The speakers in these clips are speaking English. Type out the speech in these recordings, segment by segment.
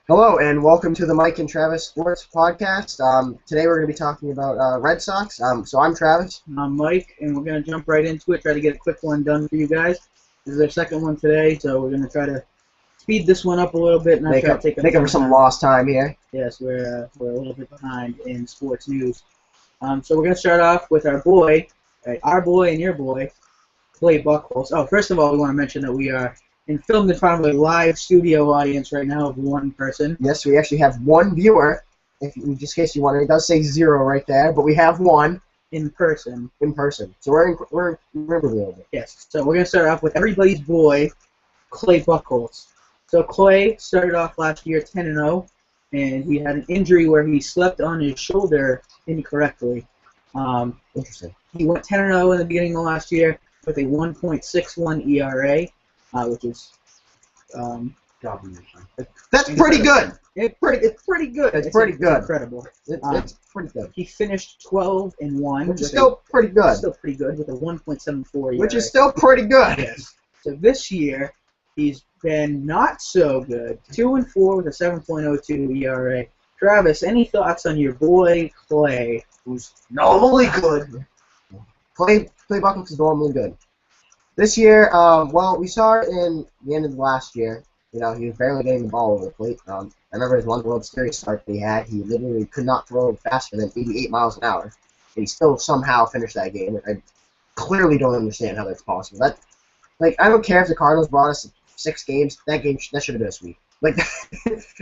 Hello and welcome to the Mike and Travis Sports Podcast. Today we're going to be talking about Red Sox. So I'm Travis. I'm Mike, and we're going to jump right into it, try to get a quick one done for you guys. This is our second one today, so we're going to try to speed this one up a little bit. Make up for some lost time here. Yes, we're a little bit behind in sports news. So we're going to start off with our boy and your boy, Clay Buchholz. Oh, first of all, we want to mention that we are filmed in front of a live studio audience right now of one person. Yes, we actually have one viewer. In case you wonder, it does say 0 right there, but we have one in person. So we're in Riverview. Yes. So we're going to start off with everybody's boy, Clay Buchholz. So Clay started off last year 10-0, and he had an injury where he slept on his shoulder incorrectly. Interesting. He went 10-0 in the beginning of last year with a 1.61 ERA, which is that's pretty good. It's pretty good. It's pretty good. Incredible. It's pretty good. He finished 12-1, which is still pretty good. Still pretty good with a 1.74 ERA. Which is still pretty good. Yes. So this year he's been not so good. 2-4 with a 7.02 ERA. Travis, any thoughts on your boy Clay, who's normally good? Clay Buchholz is normally good. This year, well, we saw it in the end of last year. You know, he was barely getting the ball over the plate. I remember his one World Series start that he had. He literally could not throw faster than 88 miles an hour. And he still somehow finished that game. I clearly don't understand how that's possible. I don't care if the Cardinals brought us 6 games. That should have been a sweep.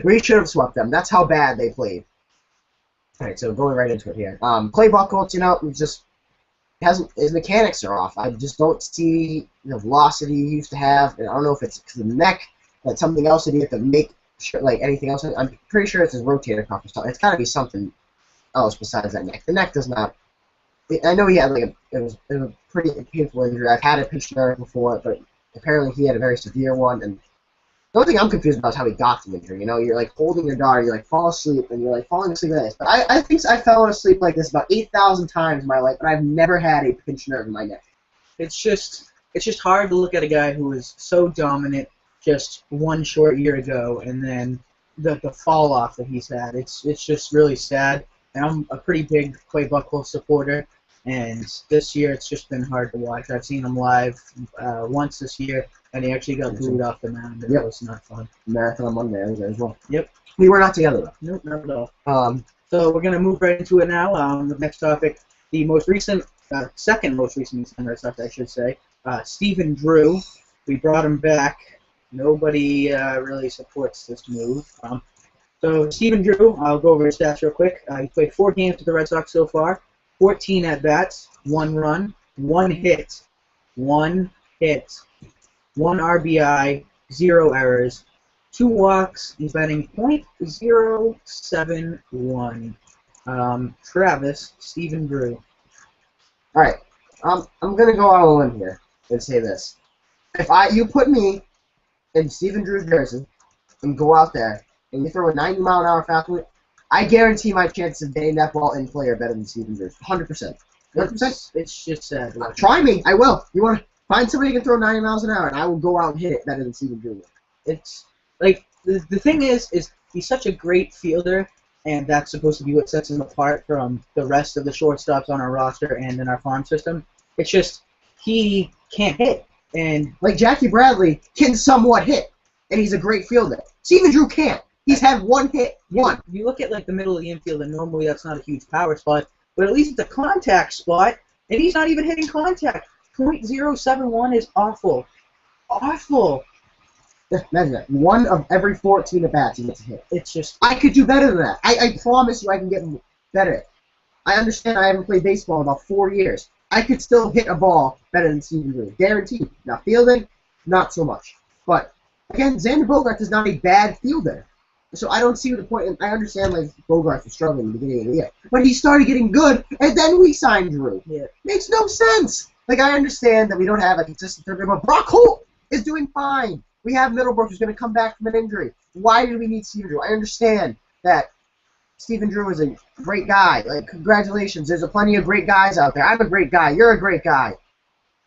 We should have swept them. That's how bad they played. All right, so going right into it here. Clay Buchholz, you know, his mechanics are off. I just don't see the velocity he used to have. And I don't know if it's because of the neck, that's something else that he had to make sure, like anything else. I'm pretty sure it's his rotator cuff or something. It's got to be something else besides that neck. The neck does not. I know he had it was a pretty painful injury. I've had a pitched nerve before, but apparently he had a very severe one. And the only thing I'm confused about is how he got the injury. You know, you're holding your daughter, you fall asleep, and you're falling asleep like this. But I think I fell asleep like this about 8,000 times in my life, and I've never had a pinched nerve in my neck. It's just hard to look at a guy who is so dominant just one short year ago, and then the fall off that he's had. It's just really sad. And I'm a pretty big Clay Buchholz supporter, and this year it's just been hard to watch. I've seen him live once this year, and he actually got booed off the mound, and it was not fun. Marathon Monday, I was there as well. Yep. We were not together, though. Nope, not at all. So we're going to move right into it now. The next topic, the most recent, second most recent Red Sox, I should say, Stephen Drew. We brought him back. Nobody really supports this move. So Stephen Drew, I'll go over his stats real quick. He played 4 games with the Red Sox so far, 14 at-bats, 1 run, 1 hit, 1 RBI, 0 errors, 2 walks. He's batting .071. Travis, Stephen Drew. All right, I'm gonna go out on a limb here and say this: if you put me in Stephen Drew's jersey and go out there and you throw a 90-mile-an-hour fastball, I guarantee my chances of getting that ball in play are better than Stephen Drew's. 100%. 100%. It's just sad. Try me. I will. You want to find somebody who can throw 90 miles an hour, and I will go out and hit it better than Stephen Drew. It's like the thing is he's such a great fielder, and that's supposed to be what sets him apart from the rest of the shortstops on our roster and in our farm system. It's just he can't hit. And Jackie Bradley can somewhat hit, and he's a great fielder. Stephen Drew can't. He's had 1 hit. One. You look at the middle of the infield, and normally that's not a huge power spot, but at least it's a contact spot, and he's not even hitting contact. .071 is awful. Awful. Imagine that. 1 of every 14 at-bats he gets a hit. It's just... I could do better than that. I promise you I can get better. I understand I haven't played baseball in about 4 years. I could still hit a ball better than Stephen Drew. Guaranteed. Now, fielding, not so much. But, again, Xander Bogaerts is not a bad fielder. So I don't see the point. And I understand Bogaerts was struggling in the beginning of the year. But he started getting good, and then we signed Drew. Yeah. Makes no sense. I understand that we don't have a consistent third, but Brock Holt is doing fine. We have Middlebrook who's going to come back from an injury. Why do we need Stephen Drew? I understand that Stephen Drew is a great guy. Congratulations. There's plenty of great guys out there. I'm a great guy. You're a great guy.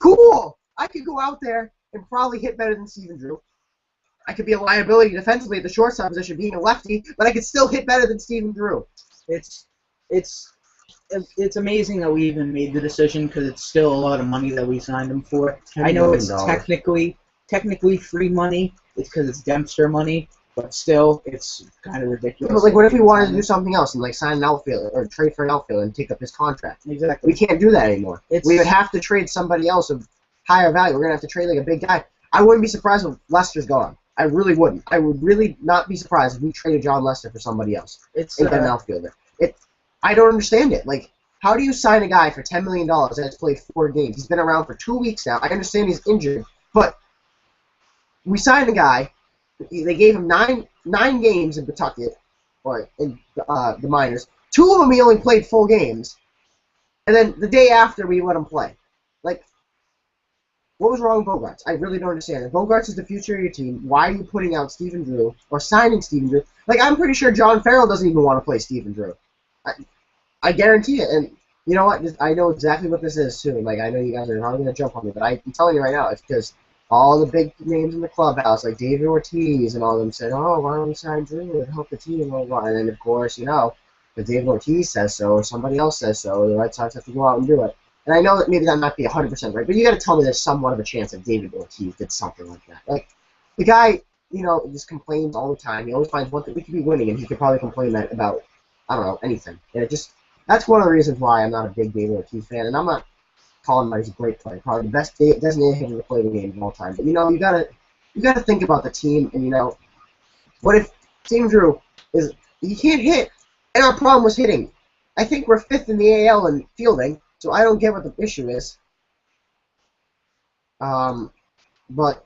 Cool. I could go out there and probably hit better than Stephen Drew. I could be a liability defensively at the shortstop position, being a lefty, but I could still hit better than Stephen Drew. It's amazing that we even made the decision because it's still a lot of money that we signed him for. I know it's technically free money. It's because it's Dempster money, but still, it's kind of ridiculous. But like, what if we wanted to do something else and like sign an outfielder or trade for an outfielder and take up his contract? Exactly. We can't do that anymore. We would have to trade somebody else of higher value. We're gonna have to trade like a big guy. I wouldn't be surprised if Lester's gone. I really wouldn't. I would really not be surprised if we traded John Lester for somebody else. It's an outfielder. I don't understand it. Like, how do you sign a guy for $10 million that has played 4 games? He's been around for 2 weeks now. I understand he's injured, but we signed a guy. They gave him nine games in Pawtucket, or in the minors. 2 of them he only played full games, and then the day after we let him play. Like, what was wrong with Bogaerts? I really don't understand. If Bogaerts is the future of your team, why are you putting out Stephen Drew or signing Stephen Drew? Like, I'm pretty sure John Farrell doesn't even want to play Stephen Drew. I guarantee it. And you know what? I know exactly what this is, too. Like, I know you guys are not going to jump on me, but I'm telling you right now, it's because all the big names in the clubhouse, like David Ortiz and all of them, said, oh, why don't we sign Drew and help the team? Blah, blah. And then, of course, you know, if David Ortiz says so or somebody else says so, the Red Sox have to go out and do it. And I know that maybe that might be 100% right, but you got to tell me there's somewhat of a chance that David Ortiz did something like that. Like, the guy, you know, just complains all the time. He always finds one thing. We could be winning, and he could probably complain that about, I don't know, anything. And it just, that's one of the reasons why I'm not a big David Ortiz fan, and I'm not calling him he's a great player, probably the best designated hitter to play the game of all time. But you know, you gotta think about the team, and you know, what if Stephen Drew he can't hit, and our problem was hitting. I think we're 5th in the AL in fielding, so I don't get what the issue is. But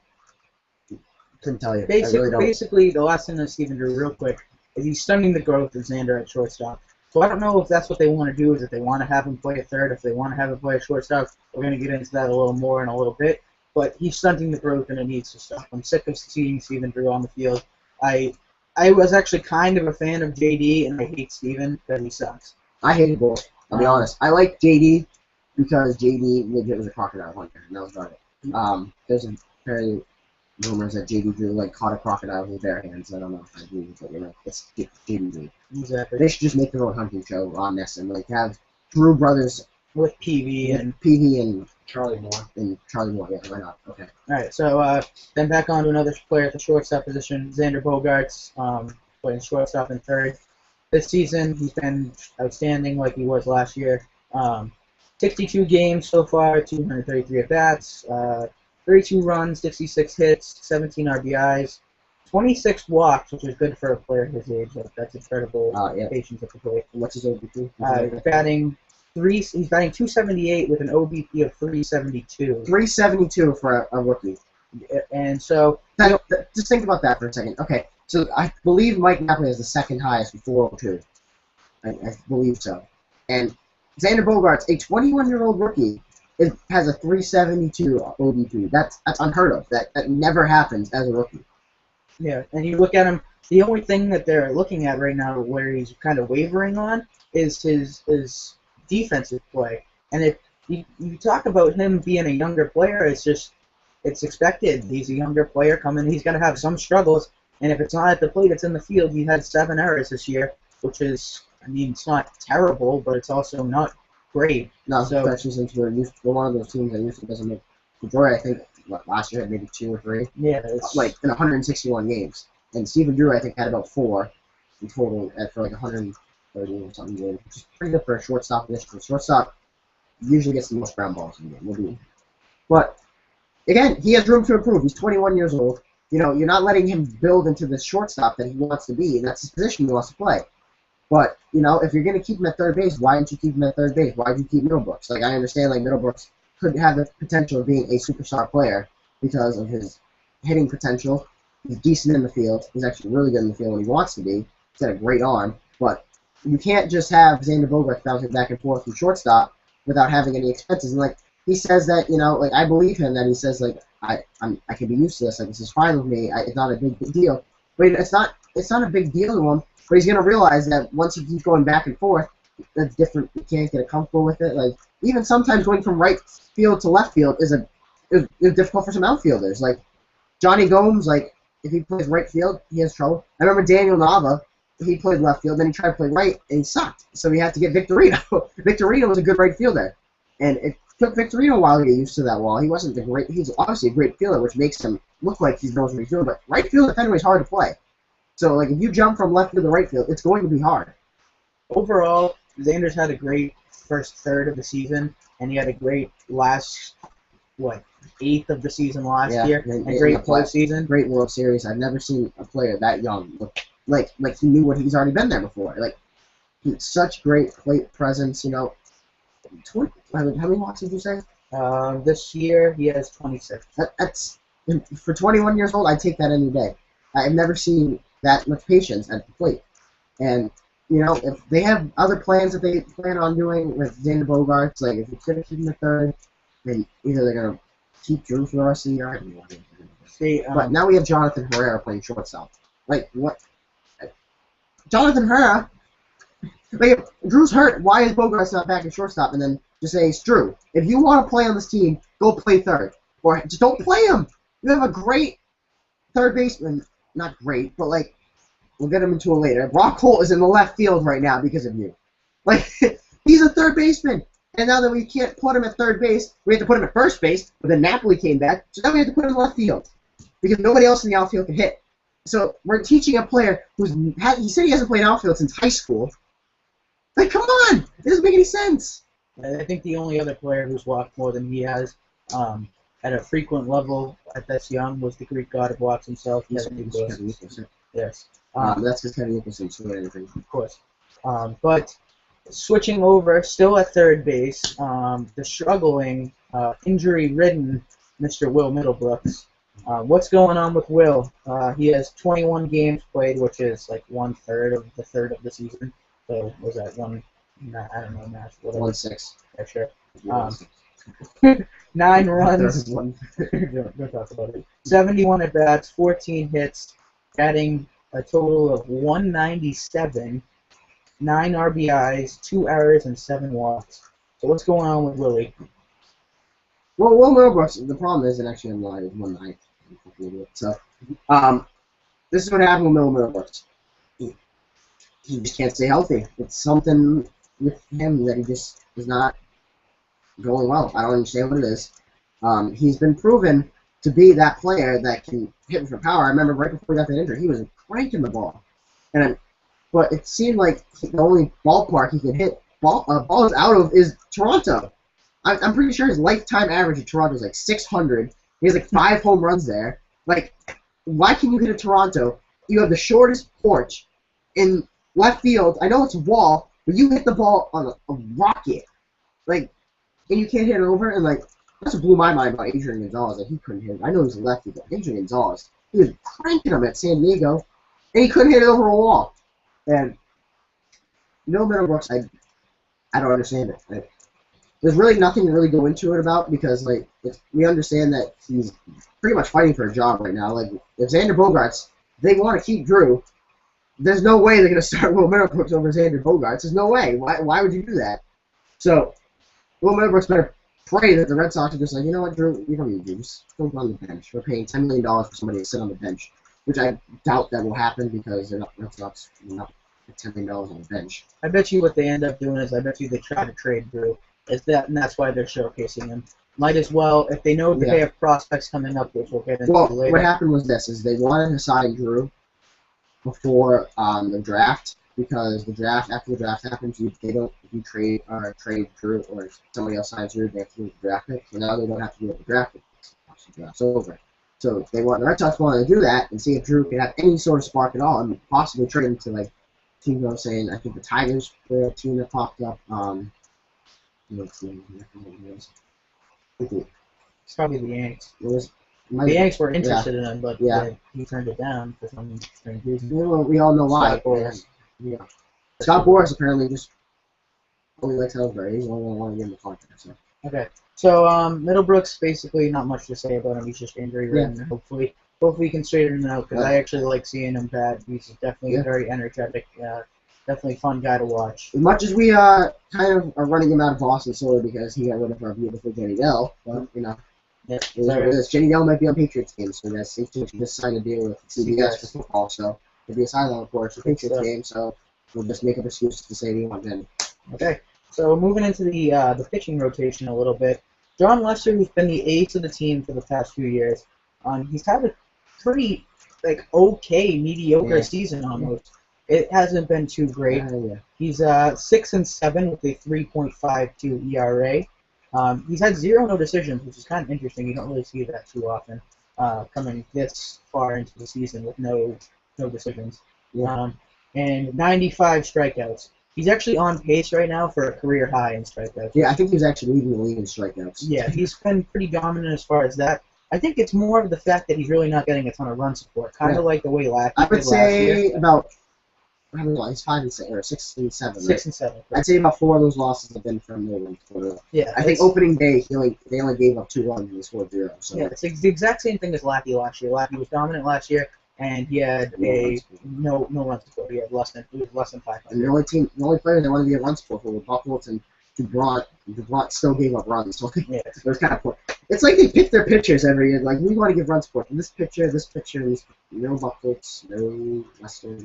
couldn't tell you. Basically, the last thing on Stephen Drew, real quick, is he's stunning the growth of Xander at shortstop. So I don't know if that's what they want to do, is if they want to have him play a third, if they want to have him play a shortstop. We're going to get into that a little more in a little bit. But he's stunting the growth, and it needs to stop. I'm sick of seeing Stephen Drew on the field. I was actually kind of a fan of JD, and I hate Stephen because he sucks. I hate both. I'll be honest. I like JD because JD legit was a crocodile hunter, and that was about it. There's a very rumors that JD Drew like caught a crocodile with his bare hands. I don't know if I agree with it, you know. It's JD Drew. Exactly. They should just make their own hunting show on this and like have Drew brothers with PV and Charlie Moore. Yeah, why not? Okay. All right. So then back on to another player at the shortstop position, Xander Bogaerts, playing shortstop and third. This season, he's been outstanding like he was last year. 62 games so far, 233 at-bats, 32 runs, 66 hits, 17 RBIs, 26 walks, which is good for a player his age. That's incredible patience at the plate. What's his OBP? He's batting 278 with an OBP of 372. 372 for a rookie. And so... just think about that for a second. Okay, so I believe Mike Napoli has the second highest with 402. I believe so. And Xander Bogaerts, a 21-year-old rookie, has a 372 OBP. That's unheard of. That never happens as a rookie. Yeah, and you look at him, the only thing that they're looking at right now where he's kind of wavering on is his defensive play. And if you talk about him being a younger player, it's expected. He's a younger player coming. He's going to have some struggles. And if it's not at the plate, it's in the field. He had 7 errors this year, which is, I mean, it's not terrible, but it's also not great. No, especially since we're one of those teams that usually doesn't make majority. I think last year had maybe 2 or 3. Yeah, like in 161 games. And Stephen Drew, I think, had about 4 in total for like 130 or something games, which is pretty good for a shortstop position. Shortstop usually gets the most ground balls in the game. But again, he has room to improve. He's 21 years old. You know, you're not letting him build into the shortstop that he wants to be, and that's his position he wants to play. But, you know, if you're going to keep him at third base, why didn't you keep him at third base? Why did you keep Middlebrooks? Like, I understand, like, Middlebrooks could have the potential of being a superstar player because of his hitting potential. He's decent in the field. He's actually really good in the field when he wants to be. He's got a great arm. But you can't just have Xander Bogaerts bouncing back and forth from shortstop without having any expenses. And, like, he says that, you know, like, I believe him that he says, like, I can be used to this. Like, this is fine with me. It's not a big deal. But it's not a big deal to him. But he's going to realize that once he keeps going back and forth, that's different. You can't get comfortable with it. Like, even sometimes going from right field to left field is difficult for some outfielders. Like, Johnny Gomes, like, if he plays right field, he has trouble. I remember Daniel Nava, he played left field, then he tried to play right, and he sucked. So he had to get Victorino. Victorino was a good right fielder, and it took Victorino a while to get used to that wall. He wasn't the great. He's obviously a great fielder, which makes him look like he knows what he's doing. But right field at Fenway is hard to play. So like if you jump from left field to right field, it's going to be hard. Overall, Xander's had a great first third of the season, and he had a great last, eighth of the season last year, and a great the play- postseason. Great World Series. I've never seen a player that young look like he knew what he's already been there before. Like he's such great plate presence. You know, how many walks did you say? This year, he has 26. That's for 21 years old. I'd take that any day. I've never seen that much patience at the plate, and you know, if they have other plans that they plan on doing with Xander Bogaerts, like if he's going to keep him the third, then either they're going to keep Drew for the rest of the year. I don't know what they're gonna do. See, But now we have Jonathan Herrera playing shortstop. Like, what? Jonathan Herrera? Like, if Drew's hurt, why is Bogaerts not back in shortstop? And then just say, it's Drew. If you want to play on this team, go play third. Or just don't play him. You have a great third baseman. Not great, but like, we'll get him into it later. Brock Holt is in the left field right now because of you. Like, he's a third baseman. And now that we can't put him at third base, we have to put him at first base, but then Napoli came back, so now we have to put him in left field. Because nobody else in the outfield can hit. So we're teaching a player he said he hasn't played outfield since high school. Like, come on! It doesn't make any sense. I think the only other player who's walked more than he has at a frequent level at this young was the Greek god of walks himself, Kevin Nicholson. Yes. That's because Kevin Nicholson's doing anything. Of course. But switching over, still at third base, the struggling, injury-ridden Mr. Will Middlebrooks. What's going on with Will? He has 21 games played, which is like 1/3 of the third of the season. So was that one? I don't know, match. 1-6. Yeah, sure. 1-6. 9 runs. One. Don't talk about it. 71 at bats, 14 hits, adding a total of 197, 9 RBIs, 2 errors, and 7 walks. So what's going on with Willie? Well, Will Middlebrooks, the problem is, and actually I'm lying, 1-9. So, this is what happened with Will Middlebrooks. He just can't stay healthy. It's something with him that he just is not going well. I don't understand what it is. He's been proven to be that player that can hit for power. I remember right before he got that injury, he was cranking the ball. But it seemed like the only ballpark he could hit balls out of is Toronto. I'm pretty sure his lifetime average in Toronto is like 600. He has like 5 home runs there. Like, why can you hit at Toronto? You have the shortest porch in left field. I know it's a wall, but you hit the ball on a rocket. Like, and you can't hit it over. And like, that's what blew my mind about Adrian Gonzalez. Like, he couldn't hit it. I know he's a lefty, but Adrian Gonzalez, he was cranking him at San Diego, and he couldn't hit it over a wall. And Will Middlebrooks, I don't understand it. There's really nothing to really go into it about because, like, we understand that he's pretty much fighting for a job right now. Like, if Xander Bogaerts, they want to keep Drew, there's no way they're going to start Will Middlebrooks over Xander Bogaerts. There's no way. Why would you do that? So, Will Middlebrooks better pray that the Red Sox are just like, you know what, Drew, we don't need you. Just don't go on the bench. We're paying $10 million for somebody to sit on the bench, which I doubt that will happen because the Red Sox will not put $10 million on the bench. I bet you what they end up doing is I bet you they try to trade Drew. And that's why they're showcasing him. Might as well, if they know that they have prospects coming up, which we'll get into later. What happened was this, is they wanted to sign Drew before the draft, because after the draft happens, if you trade Drew or somebody else signs Drew, they have to do the draft pick. So now they don't have to do the draft pick. The draft's over. So the Red Sox wanted to do that and see if Drew could have any sort of spark at all and possibly trade him to like teams. I was saying, I think the Tigers were a team that popped up. It's probably the Yanks. The Yanks were interested in him, but he turned it down for some strange reason. Well, we all know why. Scott Boras. Yeah. Scott Boras apparently just only likes Ellsbury. He's the only one who wanted to give him the contract. So. Okay. So Middlebrooks, basically not much to say about him. He's just injury-ridden. Yeah. Hopefully he can straighten him out because I actually like seeing him bat. He's definitely a very energetic, definitely fun guy to watch. As much as we kind of are running him out of Boston solely because he got rid of our beautiful Jenny Dell, but Yeah. It is what it is. Jenny Dell might be on Patriots games, so that's safe to just signed a deal with CBS for football, so it'll be a sideline report for Patriots game, so we'll just make up excuses to say we want Jenny. Okay. So moving into the pitching rotation a little bit, John Lester, who's been the ace of the team for the past few years, he's had a pretty okay, mediocre season almost. It hasn't been too great. He's 6-7 with a 3.52 ERA. He's had 0 no decisions, which is kind of interesting. You don't really see that too often, coming this far into the season with no decisions. Yeah. And 95 strikeouts. He's actually on pace right now for a career high in strikeouts. Yeah, I think he's actually leading the league in strikeouts. Yeah, he's been pretty dominant as far as that. I think it's more of the fact that he's really not getting a ton of run support, kind of like the way Lackey I would did last say year. about, I don't know, he's 5-6 or 6-7. 6-7. I'd say about 4 of those losses have been from no run support. Yeah, I think opening day they only gave up 2 runs and they scored 0. So yeah, it's the exact same thing as Lackey last year. Lackey was dominant last year, and he had no run support. He had less than 500. And the only player that wanted to get run support were Buchholz and DeBront. DeBront still gave up runs, so Yeah. it was kind of poor. It's like they pick their pitchers every year. Like, we want to give run support to this pitcher, and this, no Buchholz, no Lester.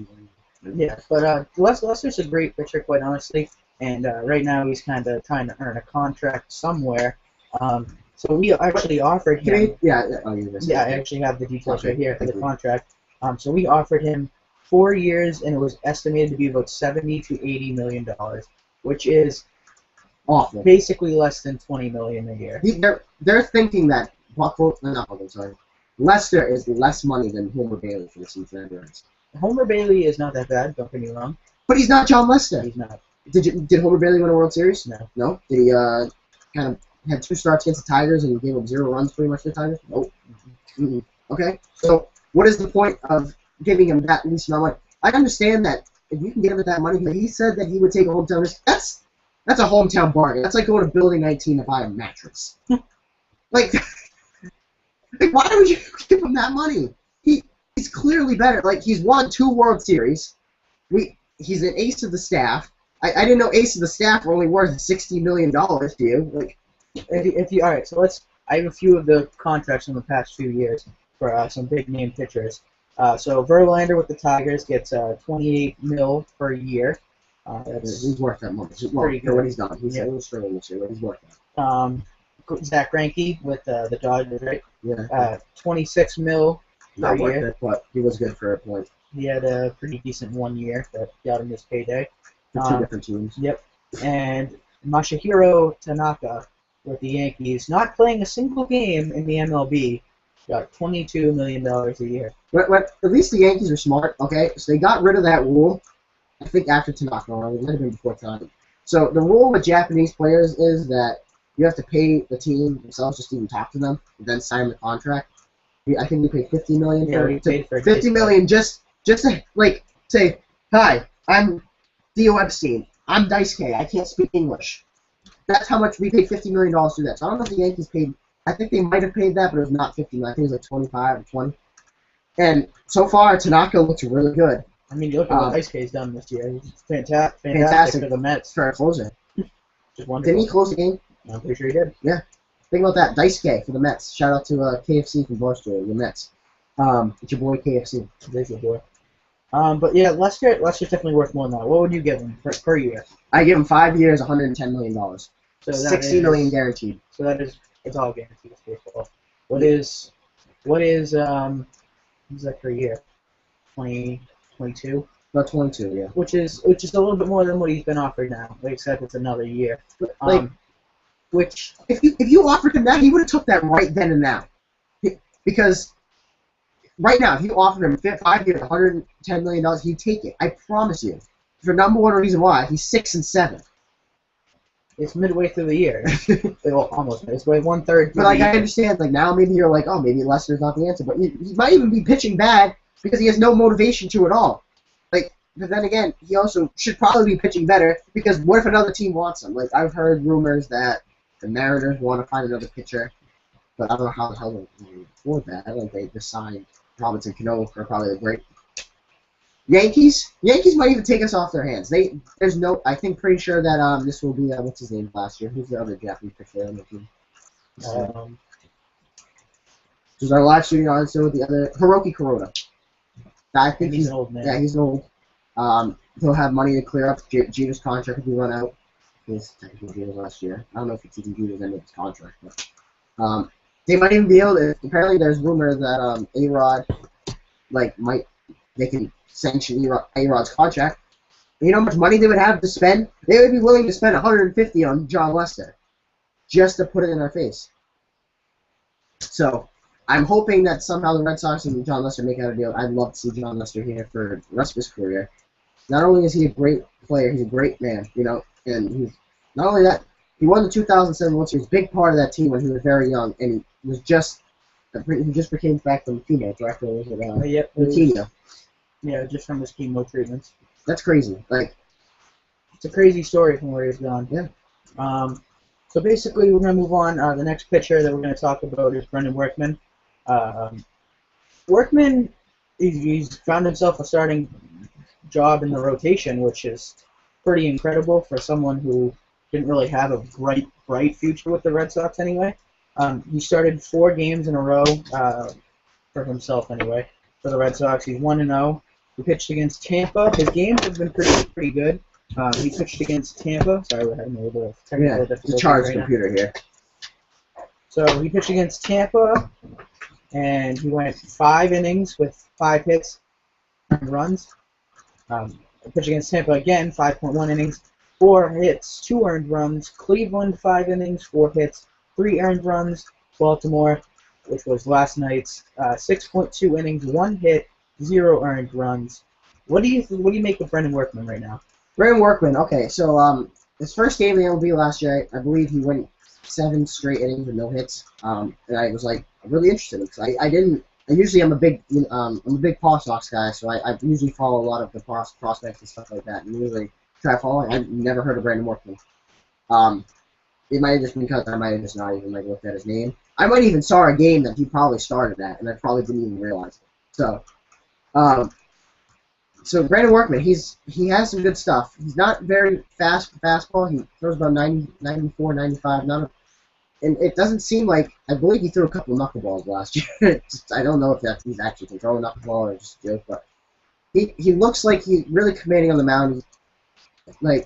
Yeah, but Lester's a great pitcher, quite honestly, and right now he's kind of trying to earn a contract somewhere. So we actually offered him. I actually have the details right here for the contract. So we offered him 4 years, and it was estimated to be about $70 to $80 million, which is awful. Basically less than $20 million a year. They're thinking that Lester is less money than Homer Bailey for the Cincinnati Reds. Homer Bailey is not that bad, don't get me wrong. But he's not John Lester. He's not. Did Homer Bailey win a World Series? No. No? Did he kind of had 2 starts against the Tigers and gave up 0 runs pretty much to the Tigers? Nope. Mm-mm. Okay. So what is the point of giving him that least amount of money? I understand that if you can get him that money, he said that he would take a hometown risk. That's a hometown bargain. That's like going to Building 19 to buy a mattress. like, why would you give him that money? He's clearly better. Like, he's won 2 World Series. He's an ace of the staff. I didn't know ace of the staff were only worth $60 million to you. Like, all right, so I have a few of the contracts from the past few years for some big name pitchers. So Verlander with the Tigers gets $28 million per year. He's worth that money. Pretty good. For what he's done. He's a little struggling this year, but he's worth that. Zach Greinke with the Dodgers, right? Yeah. $26 million Not per worth year. it, but he was good for a point. He had a pretty decent 1 year that got him his payday. For 2 different teams. Yep. And Masahiro Tanaka with the Yankees, not playing a single game in the MLB, got $22 million a year. But at least the Yankees are smart, okay? So they got rid of that rule, I think after Tanaka, or it might have been before Tanaka. So the rule with Japanese players is that you have to pay the team themselves just to even talk to them, and then sign the contract. I think we paid $50 million for $50 million just to say, hi, I'm Theo Epstein. I'm Dice K. I can't speak English. That's how much we paid $50 million to do that. So I don't know if the Yankees paid. I think they might have paid that, but it was not $50 million. I think it was like 25 or 20. And so far, Tanaka looks really good. I mean, look at what Dice K's done this year. He's fantastic for the Mets. For a closer. Just wonderful. Didn't he close the game? I'm pretty sure he did. Yeah. Think about that. Dice K for the Mets. Shout out to KFC from Barstool, the Mets. It's your boy KFC. There's your boy. But yeah, Lester's definitely worth more than that. What would you give him per year? I give him 5 years, $110 million. So $60 million guaranteed. So it's all guaranteed. Baseball. What is what's that per year? 22. About 22, yeah. Which is a little bit more than what he's been offered now, except it's another year. Which if you offered him that, he would have took that right then and now. Because right now, if you offered him 5 years, $110 million, he'd take it. I promise you. For number one reason why, he's 6-7. It's midway through the year. Well, almost. It's like 1/3. But I understand. Like now, maybe you're like, oh, maybe Lester's not the answer. But he might even be pitching bad because he has no motivation to it all. But then again, he also should probably be pitching better because what if another team wants him? Like I've heard rumors that the Mariners want to find another pitcher, but I don't know how the hell they can afford that. I don't think they just signed Robinson Cano for probably a great. Yankees might even take us off their hands. I think pretty sure that this will be what's his name last year? Who's the other Japanese pitcher on the team? This is our live shooting on with the other Hiroki Kuroda. I think He's an old man. Yeah, he's old. He'll have money to clear up. Jeter's contract will be run out. His technically Jeter's last year. I don't know if it's even Jeter's end of his contract, but they might even be able to. Apparently, there's rumors that A-Rod they can sanction A-Rod's contract. And you know how much money they would have to spend? They would be willing to spend 150 on John Lester just to put it in our face. So I'm hoping that somehow the Red Sox and John Lester make out a deal. I'd love to see John Lester here for the rest of his career. Not only is he a great player, he's a great man, and he's not only that, he won the 2007 World Series, big part of that team when he was very young, and he just became back from chemo, correct? Or was it leukemia? Yeah, just from his chemo treatments. That's crazy. It's a crazy story from where he's gone. Yeah. So basically, we're going to move on. The next pitcher that we're going to talk about is Brendan Workman. Workman, he's found himself a starting job in the rotation, which is pretty incredible for someone who didn't really have a bright future with the Red Sox anyway. He started 4 games in a row for himself anyway. For the Red Sox, he's 1-0. He pitched against Tampa. His games have been pretty good. He pitched against Tampa. Sorry, we're having a little bit of technical difficulty. The charged computer here. So he pitched against Tampa, and he went 5 innings with 5 hits and runs. Pitched against Tampa again, 5.1 innings, 4 hits, 2 earned runs. Cleveland, 5 innings, 4 hits, 3 earned runs. Baltimore, which was last night's, 6.2 innings, 1 hit, 0 earned runs. What do you make of Brendan Workman right now? Brendan Workman, okay, so his first game in the MLB last year, I believe he went 7 straight innings with no hits, and I was really interested because I'm a big Paw Sox guy, so I usually follow a lot of the prospects and stuff like that, and usually try following. I've never heard of Brendan Workman. It might have just been because I might have just not even looked at his name. I might even saw a game that he probably started at, and I probably didn't even realize it. So Brendan Workman, he has some good stuff. He's not very fast for fastball. He throws about 90, 94, 95. And it doesn't seem like, I believe he threw a couple of knuckleballs last year. I don't know if he's actually can throw a knuckleball or just a joke, but he looks like he's really commanding on the mound.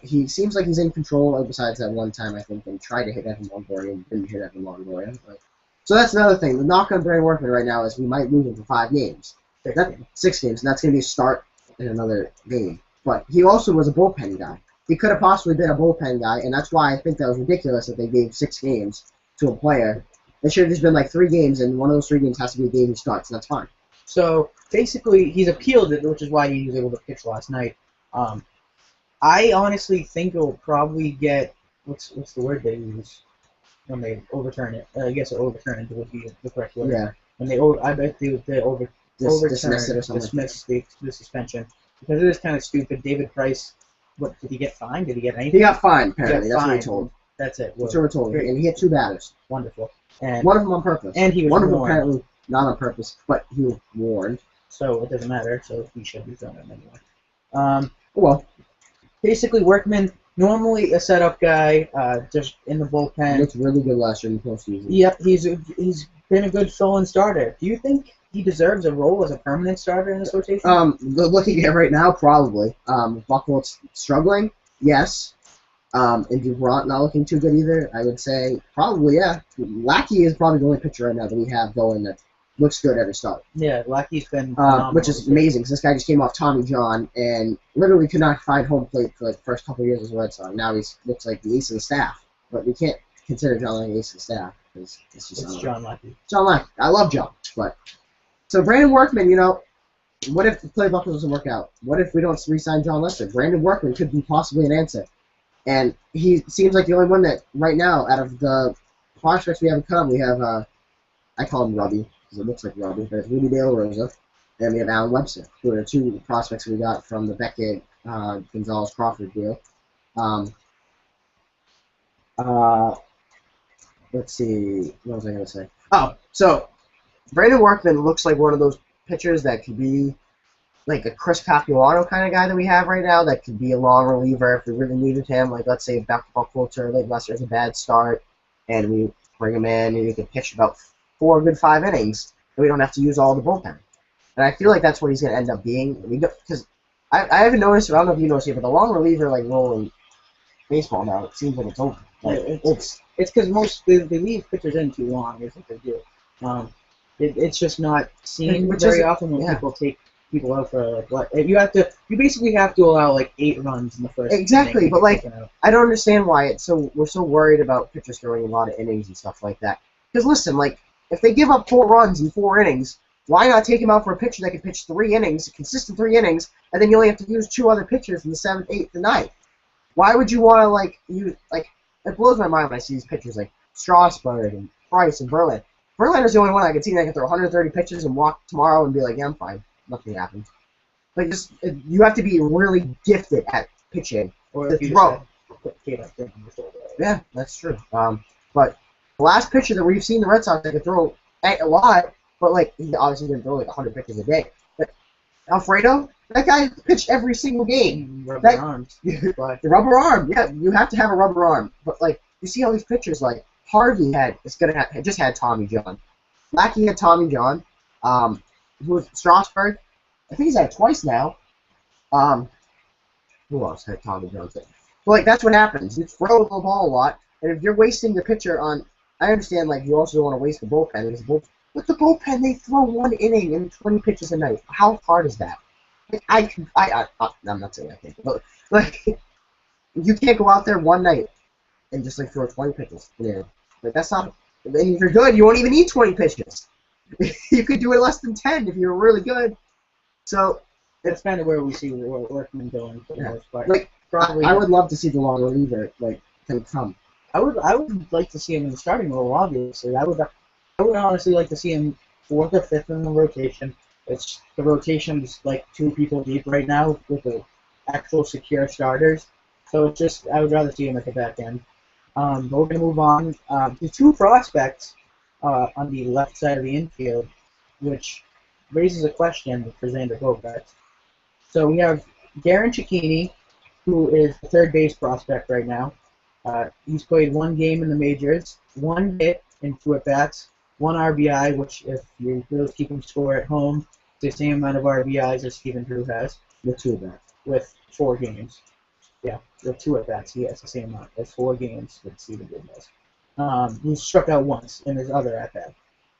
He seems like he's in control, besides that one time, I think, and tried to hit Evan Longoria and didn't hit Evan Longoria. So that's another thing. The knock on Brendan Workman right now is we might lose him for 5 games. 6 games, and that's going to be a start in another game. But he also was a bullpen guy. He could have possibly been a bullpen guy, and that's why I think that was ridiculous that they gave 6 games to a player. It should have just been 3 games, and one of those 3 games has to be a game he starts, and that's fine. So basically, he's appealed it, which is why he was able to pitch last night. I honestly think it will probably get what's the word they use when they overturn it? I guess overturn it would be the correct word. Yeah. When I bet they Dismiss it or something. Dismiss the suspension because it is kind of stupid. David Price, what did he get fined? Did he get anything? He got fined. Apparently, that's what we're told. That's it. That's what we're told. And he hit 2 batters. Wonderful. And one of them on purpose. And he was one of them warned. apparently not on purpose, but he was warned. So it doesn't matter. So he should be thrown in anyway. Well, basically Workman, normally a setup guy, just in the bullpen. He looked really good last year in the postseason. Yep, he's been a good fill-in starter. Do you think he deserves a role as a permanent starter in this rotation? Looking at right now, probably. Buchholz struggling, yes. And Dubront not looking too good either. I would say probably, yeah. Lackey is probably the only pitcher right now that we have going that looks good every start. Yeah, Lackey's been which is amazing because this guy just came off Tommy John and literally could not find home plate for the first couple of years as a Red Sox. Now he looks like the ace of the staff, but we can't consider John like the ace of the staff because it's just John Lackey. John Lackey. I love John, but so Brandon Workman, what if the play Buckles doesn't work out? What if we don't re-sign John Lester? Brandon Workman could be possibly an answer, and he seems like the only one that right now out of the prospects we haven't come, we have I call him Robbie. Because it looks like Robbie, but it's Rudy De La Rosa, and we have Alan Webster, who are the 2 prospects we got from the Beckett Gonzalez Crawford deal. Let's see, what was I going to say? Oh, so Brandon Workman looks like one of those pitchers that could be like a Chris Capuano kind of guy that we have right now, that could be a long reliever if we really needed him. Like, let's say Buchholz or like Lester has a bad start, and we bring him in, and he can pitch about 4 good 5 innings. and we don't have to use all the bullpen. And I feel like that's what he's going to end up being. Because I haven't noticed, I don't know if you noticed it, but the long reliever role in baseball now, it seems like it's over. Like, it's because they leave pitchers in too long, is what they do. It's just not seen very often when people take people out for like what you basically have to allow like 8 runs in the first exactly inning. But like I don't understand why we're so worried about pitchers throwing a lot of innings and stuff like that. Because listen, like if they give up 4 runs in 4 innings, why not take him out for a pitcher that can pitch 3 innings, consistent 3 innings, and then you only have to use 2 other pitchers in the 7th, 8th, and 9th? Why would you want to use it blows my mind when I see these pitchers like Strasburg and Price and Verlander. Verlander's the only one I can see that can throw 130 pitches and walk tomorrow and be like, yeah, I'm fine. Nothing happened. Like, you have to be really gifted at pitching or to throw. Yeah, that's true. But the last pitcher that we've seen the Red Sox that could throw a lot, but like he obviously didn't throw like 100 pitches a day. But Alfredo, that guy pitched every single game. Rubber arms. The rubber arm. Yeah, you have to have a rubber arm. But like you see all these pitchers like Harvey just had Tommy John. Lackey had Tommy John. Who was Strasburg? I think he's had it twice now. Who else had Tommy John? But like that's what happens. You throw the ball a lot, and if you're wasting your pitcher on, I understand like you also don't want to waste the bullpen. But the bullpen, they throw 1 inning and 20 pitches a night. How hard is that? Like, I'm not saying I can't, but like you can't go out there one night and just like throw 20 pitches. Yeah, like that's not. And if you're good, you won't even need 20 pitches. You could do it less than 10 if you're really good. So that's kind of where we see Workman going for the most part. Like, probably, I would love to see the long reliever come. I would like to see him in the starting role. Obviously, I would honestly like to see him 4th or 5th in the rotation. The rotation's like 2 people deep right now with the actual secure starters. So it's just I would rather see him at the back end. But we're gonna move on to 2 prospects on the left side of the infield, which raises a question for Xander Bogaerts. So we have Garen Cecchini, who is the 3rd base prospect right now. He's played 1 game in the majors, 1 hit in 2 at-bats, 1 RBI, which if you're really keeping score at home, it's the same amount of RBIs as Stephen Drew has. With 2 at-bats. With 4 games. Yeah, with 2 at-bats, he has the same amount as 4 games that Stephen Drew has. He struck out once in his other at-bat.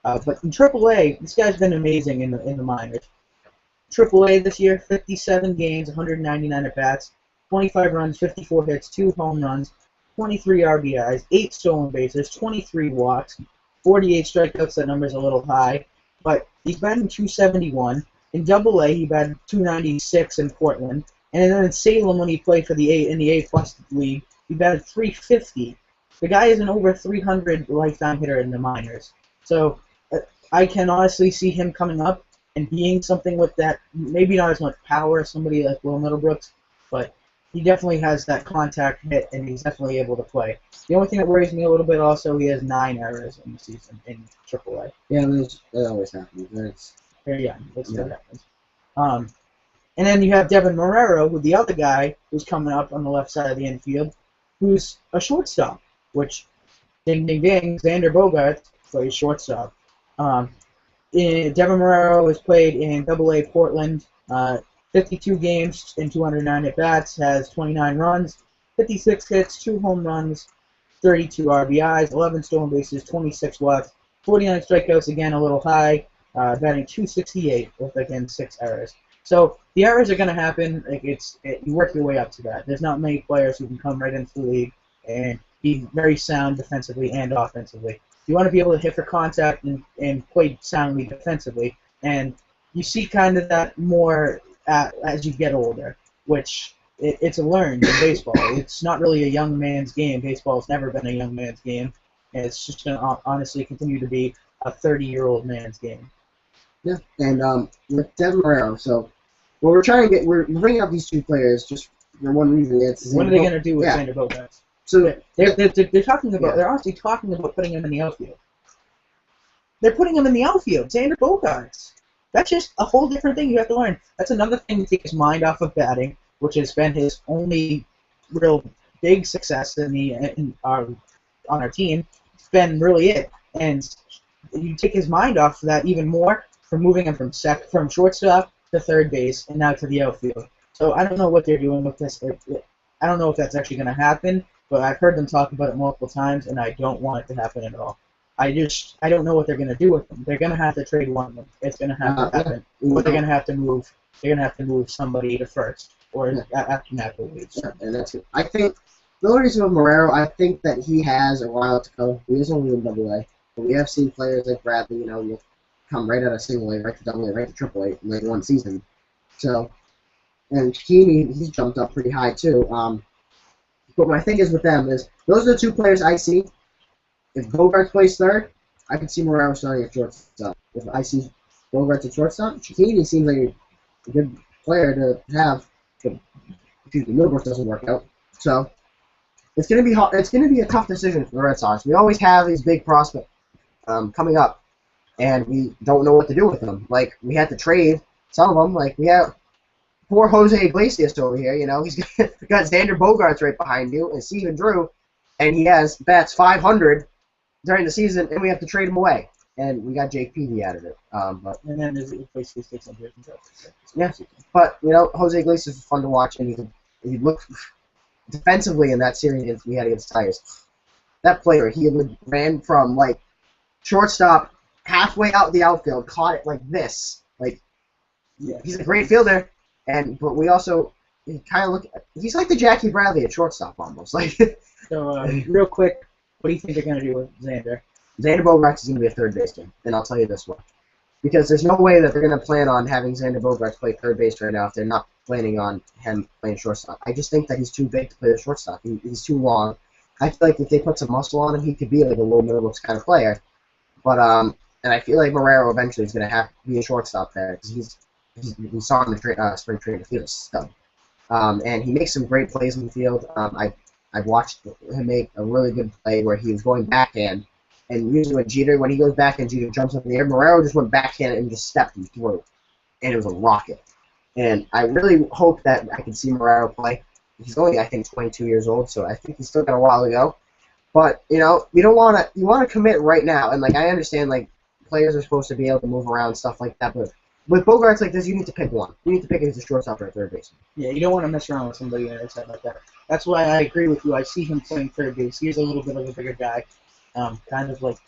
But in AAA, this guy's been amazing in the minors. AAA this year, 57 games, 199 at-bats, 25 runs, 54 hits, 2 home runs, 23 RBIs, 8 stolen bases, 23 walks, 48 strikeouts. That number's a little high, but he's batting 271. In AA, he batted 296 in Portland, and then in Salem, when he played for in the A+ league, he batted 350. The guy is an over 300 lifetime hitter in the minors. So I can honestly see him coming up and being something with that, maybe not as much power as somebody like Will Middlebrooks, but he definitely has that contact hit, and he's definitely able to play. The only thing that worries me a little bit also, he has 9 errors in the season in AAA. Yeah, that always happens. That's very young. That's what happens. And then you have Devin Marrero, who the other guy who's coming up on the left side of the infield, who's a shortstop, which, ding, ding, ding, Xander Bogaerts plays shortstop. Devin Marrero has played in AA Portland, 52 games and 209 at-bats, has 29 runs, 56 hits, 2 home runs, 32 RBIs, 11 stolen bases, 26 walks, 49 strikeouts, again a little high, batting 268 with, again, 6 errors. So the errors are going to happen. You work your way up to that. There's not many players who can come right into the league and be very sound defensively and offensively. You want to be able to hit for contact and play soundly defensively, and you see kind of that more as you get older, which it's a learn in baseball. It's not really a young man's game. Baseball has never been a young man's game, and it's just going to honestly continue to be a 30-year-old man's game. Yeah, and with Devin Marrero, so what we're bringing up these 2 players just for one reason. What are they going to do with Xander Bogaerts? So they're talking about they're honestly talking about putting him in the outfield. They're putting him in the outfield. Xander Bogaerts. That's just a whole different thing you have to learn. That's another thing to take his mind off of batting, which has been his only real big success on our team. It's been really it. And you take his mind off of that even more from moving him from shortstop to third base and now to the outfield. So I don't know what they're doing with this. I don't know if that's actually going to happen, but I've heard them talk about it multiple times, and I don't want it to happen at all. I don't know what they're going to do with them. They're going to have to trade one of them. It's going to have to happen. Or they're going to have to move. They're going to have to move somebody to first, or after Napa leaves. Yeah, and that's it. I think the only reason with Marrero, I think that he has a while to go. He is only in Double-A, but we have seen players like Bradley, come right out of Single-A, right to Double-A, right to Triple-A in like one season. So, and Keeney, he's jumped up pretty high too. But my thing is with them is those are the two players I see. If Bogaerts plays third, I can see Marrero starting at shortstop. If I see Bogaerts at shortstop, Keeney seems like a good player to have. But Middlebrook doesn't work out, so it's gonna be hard. It's gonna be a tough decision for the Red Sox. We always have these big prospects coming up, and we don't know what to do with them. Like we had to trade some of them. Like we have poor Jose Iglesias over here. He's got Xander Bogaerts right behind you, and Stephen Drew, and he has bats 500 during the season, and we have to trade him away. And we got Jake Peavy out of it. And then there's Iglesias takes some here. Yeah, but Jose Iglesias was fun to watch, and he looked defensively in that series we had against Tigers. That player, he ran from like shortstop halfway out the outfield, caught it like this. Like, yeah, he's a great fielder, but we also he's like the Jackie Bradley at shortstop almost. Like, so real quick, what do you think they're gonna do with Xander? Xander Bogaerts is going to be a third baseman, and I'll tell you this one. Because there's no way that they're going to plan on having Xander Bogaerts play third base right now if they're not planning on him playing shortstop. I just think that he's too big to play the shortstop. He's too long. I feel like if they put some muscle on him, he could be like a low middle kind of player. But and I feel like Marrero eventually is going to have to be a shortstop there because we saw him in spring training field stud. And he makes some great plays in the field. I've watched him make a really good play where he was going backhand. And usually when he goes back and Jeter jumps up in the air, Marrero just went backhand and just stepped him through. And it was a rocket. And I really hope that I can see Marrero play. He's only, I think, 22 years old, so I think he's still got a while to go. But, you want to commit right now. And, I understand, players are supposed to be able to move around, stuff like that. But with Bogaerts like this, you need to pick one. You need to pick it as a shortstop or a third baseman. Yeah, you don't want to mess around with somebody like that. That's why I agree with you. I see him playing third base. He's a little bit of a bigger guy. Kind of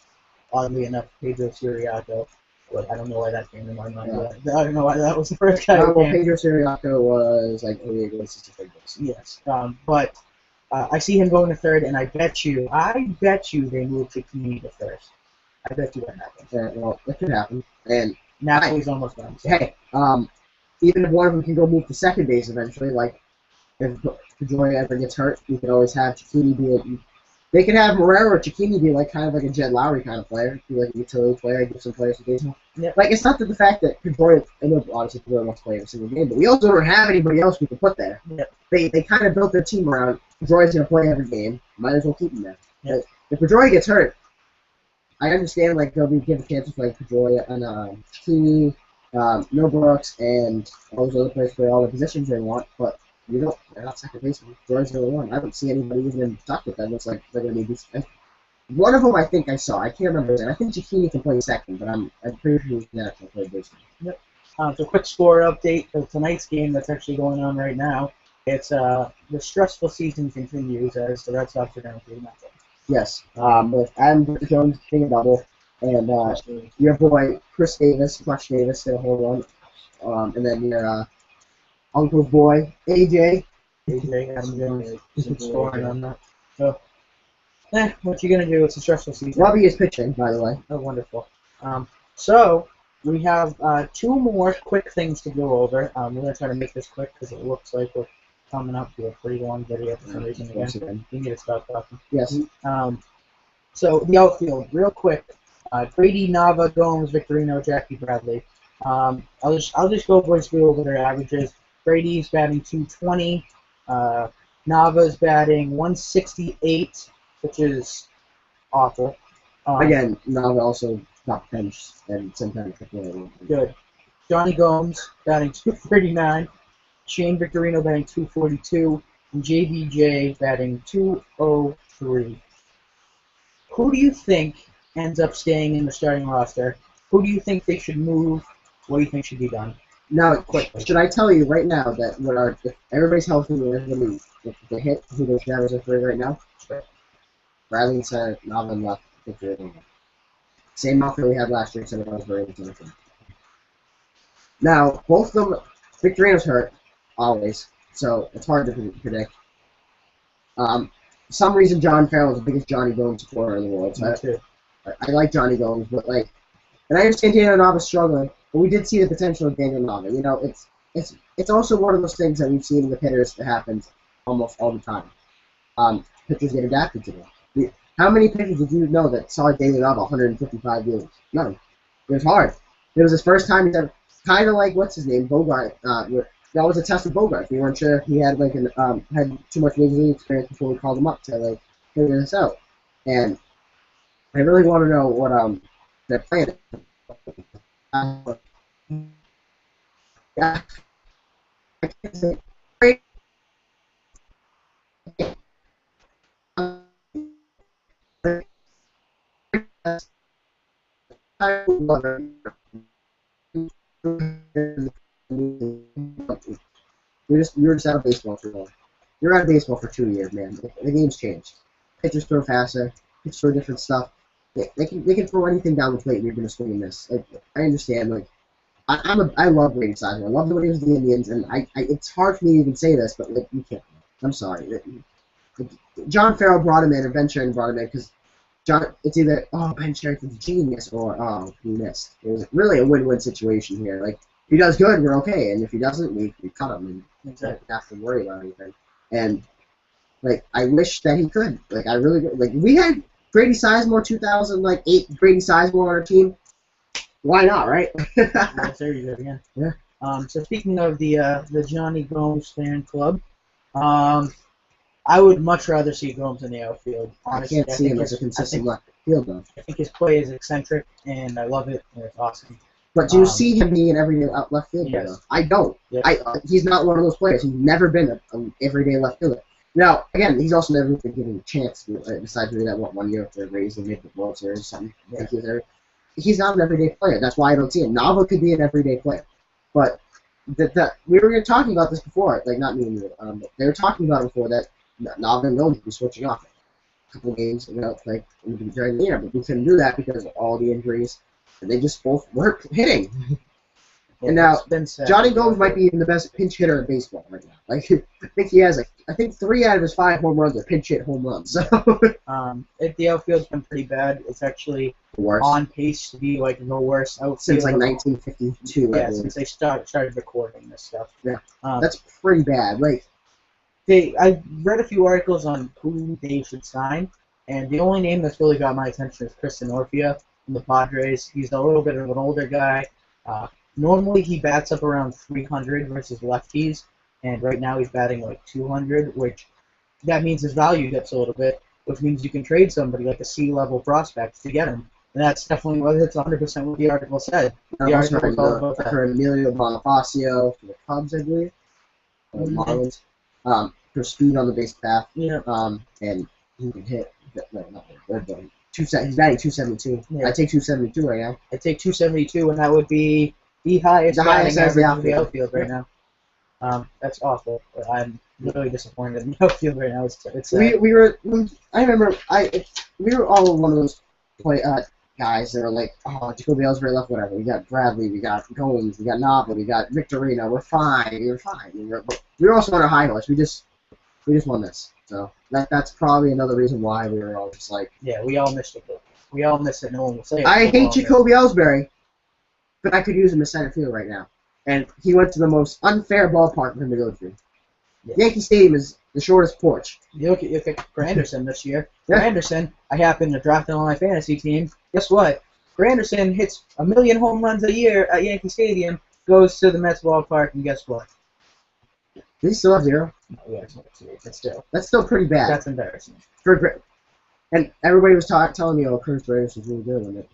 oddly enough, Pedro Siriaco. But I don't know why that came to my mind. Yeah. I don't know why that was the first guy. Pedro Siriaco was Jose Iglesias to third base. Yes, but I see him going to third, and I bet you they move Keeney to first. I bet you that happens. Yeah, well, it could happen. And Napoli's almost done. So. Hey, even if one of them can go move to second base eventually, if Pedroia ever gets hurt, we could always have Cicchini be They could have Marrero or Cicchini be kind of like a Jed Lowry kind of player, be like a utility player, give some players occasional. Yep. It's not that the fact that Pedroia, I know obviously Pedroia wants to play every single game, but we also don't have anybody else we can put there. Yep. They kind of built their team around Pedroia's going to play every game, might as well keep him there. Yep. If Pedroia gets hurt, I understand they'll be given chances for Pedroia and Cicchini, Middlebrooks, and all those other players to play all the positions they want, but they're not second baseman. Jordan's the only one. I don't see anybody even in touch with them. Looks like they're going to be decent. One of them I think I saw. I can't remember his name. I think Cicchini can play second, but I'm pretty sure he's the actual third baseman. Yep. So quick score update of tonight's game that's actually going on right now. It's the stressful season continues as the Red Sox are down 3-0. Yes. With Adam Jones hitting a double, and your boy Chris Davis, Flush Davis, hit a home run, and then your uncle's boy, AJ. Adam Jones is scoring on that. So, what you gonna do? It's a stressful season. Robbie is pitching, by the way. Oh, wonderful. So we have two more quick things to go over. We're gonna try to make this quick because it looks like we're coming up to a pretty long video for some reason again. You need to stop talking. Yes. So the outfield, real quick. Brady, Nava, Gomes, Victorino, Jackie Bradley. I'll just go briefly over their averages. Brady's batting 220. Nava's batting 168, which is awful. Again, Nava also got benched and sometimes good. Johnny Gomes batting 239. Shane Victorino batting 242. And JBJ batting 203. Who do you think ends up staying in the starting roster, who do you think they should move? What do you think should be done? Now, Quickly. should I tell you right now that if everybody's healthy, if they hit who those guys are for right now? Sure. Bradley and Center, Novin left, Victor Raymond. Same outfit we had last year, except it was very different. Now, both of them, Victor Raymond's hurt, always, so it's hard to predict. For some reason, John Farrell is the biggest Johnny Gomes supporter in the world, so Me too. I like Johnny Gomes, but and I understand Daniel Nava's struggling, but we did see the potential of Daniel Nava. You know, it's also one of those things that we've seen in the hitters that happens almost all the time. Pitchers get adapted to them. How many pitchers did you know that saw Daniel Nava 155 games? None. It was hard. It was his first time he's ever, kind of like what's his name, Bogart. That was a test with Bogart. We weren't sure if he had had too much major league experience before we called him up to figure this out. And I really want to know what their plan is. Yeah, I can't say great. I love it. You're just out of baseball for a while. You're out of baseball for 2 years, man. The game's changed. Pitchers throw faster. Pitchers throw different stuff. They can throw anything down the plate and you're gonna swing and miss. I understand. I love Brady Sizemore. I love the way he was with the Indians, and it's hard for me to even say this, but you can't. I'm sorry. John Farrell brought him in, or Ben Sheridan brought him in because it's either Ben Sheridan's a genius or he missed. It was really a win-win situation here. If he does good, we're okay, and if he doesn't, we cut him and don't have to worry about anything. And I wish that he could. I really we had Brady Sizemore 2008 Brady Sizemore on our team. Why not, right? Yes, there you go again. Yeah. So speaking of the Johnny Gomes fan club, I would much rather see Gomes in the outfield. Honestly, I can't see him as a consistent left field, though. I think his play is eccentric, and I love it, and it's awesome. But do you see him being an everyday left fielder? Yes. Though? I don't. Yes. He's not one of those players. He's never been an everyday left fielder. Now, again, he's also never been given a chance, besides maybe that 1 year after Rays and made the World Series or something. Yeah. He's not an everyday player. That's why I don't see him. Nava could be an everyday player. But we were talking about this before, not me and you. They were talking about it before that Nava and Gomes would be switching off a couple games, during the year, but we couldn't do that because of all the injuries. And they just both weren't hitting. And now, Johnny Gomes might be even the best pinch hitter in baseball right now. I think he has, 3 out of his 5 home runs are pinch hit home runs. So. If the outfield's been pretty bad, it's actually worse. On pace to be the worst outfield since 1952. Yeah, since they started recording this stuff. Yeah, that's pretty bad. I read a few articles on who they should sign, and the only name that's really got my attention is Kristen Orfia from the Padres. He's a little bit of an older guy. Normally he bats up around 300 versus lefties, and right now he's batting 200, which that means his value dips a little bit, which means you can trade somebody like a C-level prospect to get him. And that's definitely that's 100% what the article said. The article was all about that. For Emilio Bonifacio for the Cubs, I believe. Marlins. For speed on the base path. Yeah. And he can hit. He's batting 272. Yeah. I take 272 right now. I take 272, and that would be the highest batting average in the outfield right now. That's awful. I'm really disappointed in the outfield right now. I remember we were all one of those guys that were Jacoby Ellsbury left, whatever. We got Bradley, we got Gomes, we got Nava, we got Victorino. We're fine. We were also on our high horse. We just won this. So that's probably another reason why we were all just yeah, we all missed it. We all missed it. No one will say it. I hate Jacoby Ellsbury, but I could use him in center field right now. And he went to the most unfair ballpark for him to go through. Yeah. Yankee Stadium is the shortest porch. You look at Granderson this year. Yeah. Granderson, I happen to draft him on my fantasy team. Guess what? Granderson hits 1 million home runs a year at Yankee Stadium, goes to the Mets ballpark, and guess what? Does he still have 0? No, yeah, it's still. That's still pretty bad. That's embarrassing. And everybody was telling me, Curtis Granderson was really good.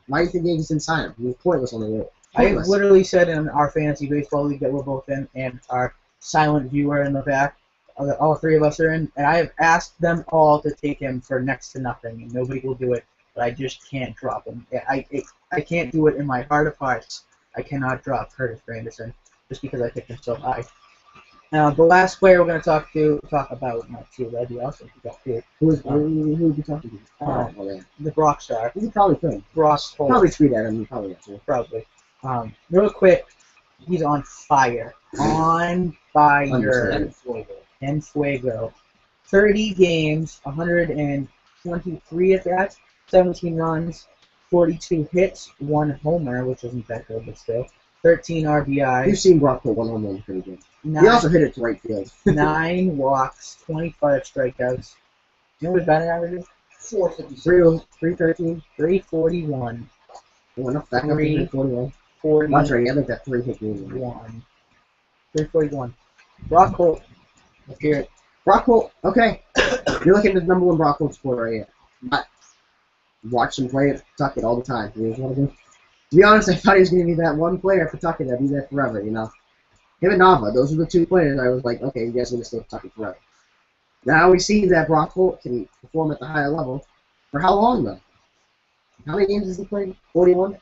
Why do you think Yankees didn't sign him? He was pointless on the road. I literally said in our fantasy baseball league that we're both in, and our silent viewer in the back, all 3 of us are in, and I have asked them all to take him for next to nothing, and nobody will do it. but I just can't drop him. I can't do it in my heart of hearts. I cannot drop Curtis Granderson just because I picked him so high. Now, the last player we're going to talk about, not two, that'd be awesome to talk to. Who would you talking to? Yeah. The Brock Star. He probably could. Brock Holt. Probably tweet at him. He probably answer. Probably. Real quick, he's on fire. On fire. En fuego. 30 games, 123 at that, 17 runs, 42 hits, 1 homer, which isn't that good, but still. 13 RBI. You've seen Brock put 1 home run pretty good. He also hit it to right field. 9 walks, 25 strikeouts. You know what his batting average is? 453. 313. 341. He went up back up to 341. 40. That's right, he had like that 3-hit game. 341. Brock Holt. Let's hear it. Brock Holt, okay. You're looking at the number 1 Brock Holt sport right here. I watch him play at Pawtucket all the time. You know what I do? To be honest, I thought he was going to be that one player at Pawtucket that'd be there forever, you know. Him and Nava, those are the 2 players I was like, okay, you guys are going to stay at Pawtucket forever. Now we see that Brock Holt can perform at the higher level. For how long, though? How many games has he played? 41?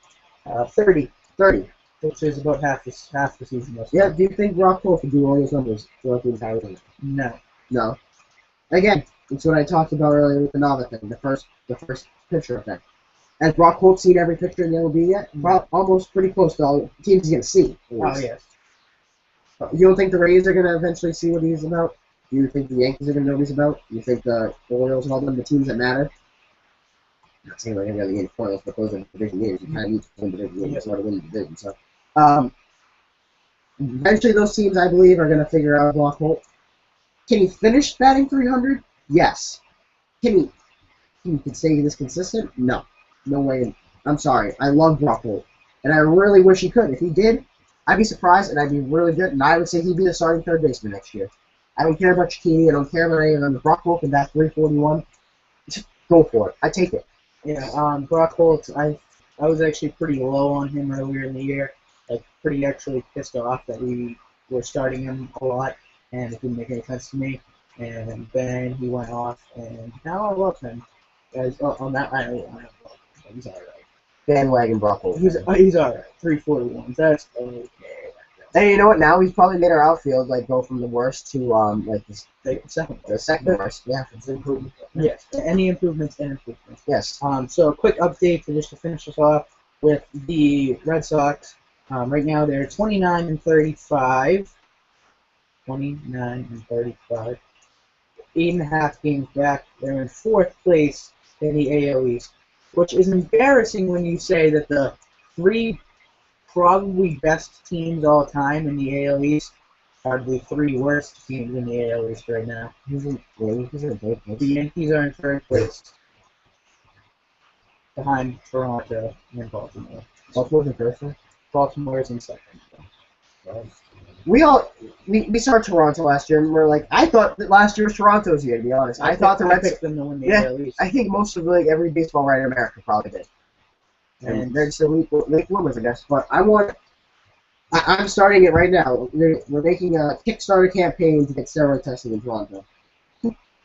30. 30. Which is about half the season. Yeah, do you think Brock Holt can do all those numbers throughout the entire season? No. No. Again, it's what I talked about earlier with the Nava thing, the first pitcher effect. Has Brock Holt seen every pitcher in the MLB yet? Well, almost pretty close to all the teams he's going to see. Oh, yes. You don't think the Rays are going to eventually see what he's about? Do you think the Yankees are going to know what he's about? Do you think the Orioles and all them, the teams that matter? I'm not saying we're going to go to the Orioles, but those are division games. You kind of need to win division games in order to win the division. So, eventually those teams, I believe, are going to figure out Brock Holt. Can he finish batting 300? Yes. Can he stay this consistent? No. No way. I'm sorry. I love Brock Holt. And I really wish he could. If he did, I'd be surprised and I'd be really good. And I would say he'd be the starting third baseman next year. I don't care about Chiquini. I don't care about any of them. If Brock Holt can bat 341, just go for it. I take it. Yeah, Brock Holt, I was actually pretty low on him earlier in the year. Like, pretty actually pissed off that we were starting him a lot. And it didn't make any sense to me. And then he went off, and now I love him. As on that, I love him. He's all right. Bandwagon Brock Holt. He's all right. 341. That's okay. Hey, you know what? Now he's probably made our outfield like go from the worst to the second worst. Yeah, it's an improvement. Yes. Any improvements and improvements. Yes. So a quick update just to finish us off with the Red Sox. Right now they're 29-35. 29-35. 8.5 games back. They're in 4th place in the AL East, which is embarrassing when you say that the 3 probably best teams all time in the AL East are the 3 worst teams in the AL East right now. The Yankees are in 3rd place, behind Toronto and Baltimore. Baltimore's in first. Baltimore is in 2nd. We saw Toronto last year, and we're like, I thought that last year was Toronto's year. To be honest, I thought the Reds picked them to win the AL East. I think most of every baseball writer in America probably did. And they're just late bloomers, I guess. But I'm starting it right now. We're making a Kickstarter campaign to get steroid testing in Toronto.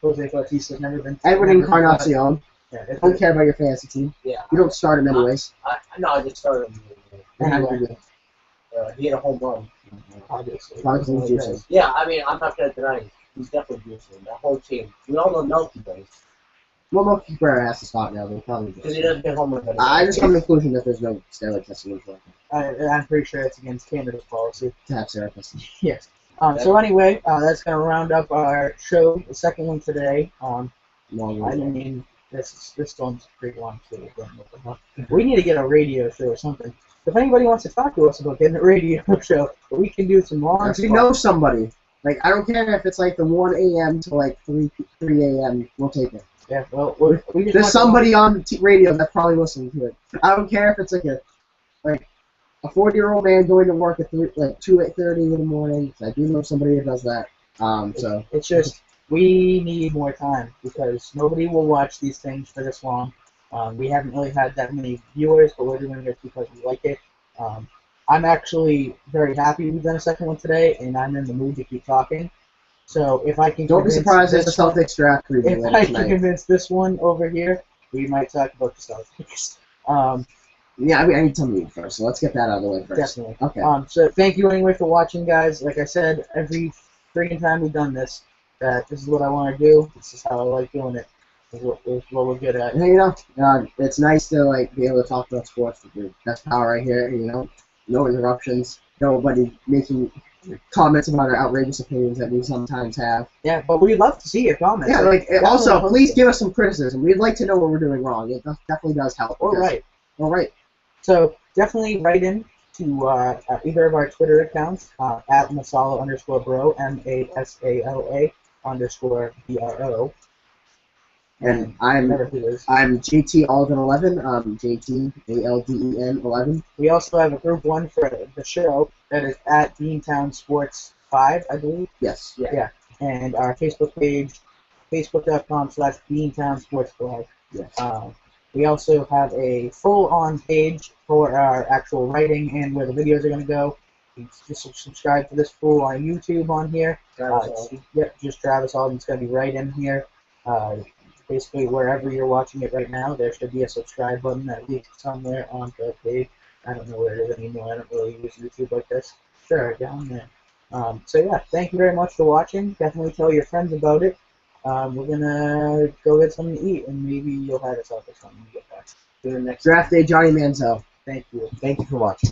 Jose Bautista's never been. Edwin Encarnacion. Yeah, don't care about your fantasy team. Yeah. You don't start him anyways. No, I just started him. Anyway. He had a home run. Obviously. Yeah, I mean, I'm not going to deny it. He's definitely juicing. That whole team. We all know Melky plays. Well, Melky Cabrera has to stop now. Because he doesn't get home runs. I just come to the conclusion that there's no steroid testing in Toronto. I'm pretty sure it's against Canada's policy. To have steroid testing. Yes. So anyway, that's going to round up our show, the second one today. I mean, this one's pretty long too. We need to get a radio show or something. If anybody wants to talk to us about getting a radio show, we can do some long. If you know somebody, like I don't care if it's like the 1 a.m. to like 3 a.m. We'll take it. Yeah, well, we just there's somebody on the radio that's probably listening to it. I don't care if it's like a 40-year-old man going to work at 2:30 in the morning. I do know somebody that does that. So it's just we need more time because nobody will watch these things for this long. We haven't really had that many viewers, but we're doing it because we like it. I'm actually very happy we've done a second one today, and I'm in the mood to keep talking. So if I can don't be surprised if the Celtics draft if I can convince this one over here we might talk about the Celtics. Yeah, I need to leave first, so let's get that out of the way first. Definitely. Okay. So thank you anyway for watching, guys. Like I said, every freaking time we've done this, that this is what I want to do. This is how I like doing it. This is what we're good at. And, you know, it's nice to like be able to talk about sports with your best power right here. You know, no interruptions, nobody making comments about our outrageous opinions that we sometimes have. Yeah, but we'd love to see your comments. Yeah, like Definitely also post please them. give us some criticism. We'd like to know what we're doing wrong. It definitely does help. All because- right. All right. So definitely write in to either of our Twitter accounts at Masala_bro, MASALA_BRO. And I'm whatever it is. JT Alden 11. JT ALDEN 11. We also have a group one for the show that is at Beantown Sports 5, I believe. Yes. Yeah. And our Facebook page, facebook.com/Beantown Sports Blog. Yes. We also have a full-on page for our actual writing and where the videos are going to go. You just subscribe to this fool on YouTube on here. Just Travis Alden's going to be right in here. Basically, wherever you're watching it right now, there should be a subscribe button at least somewhere on the page. I don't know where it is anymore. I don't really use YouTube like this. Sure, down there. So yeah, thank you very much for watching. Definitely tell your friends about it. We're gonna go get something to eat, and maybe you'll have us up or something to get back. Do the next Draft day, Johnny Manziel. Thank you. Thank you for watching.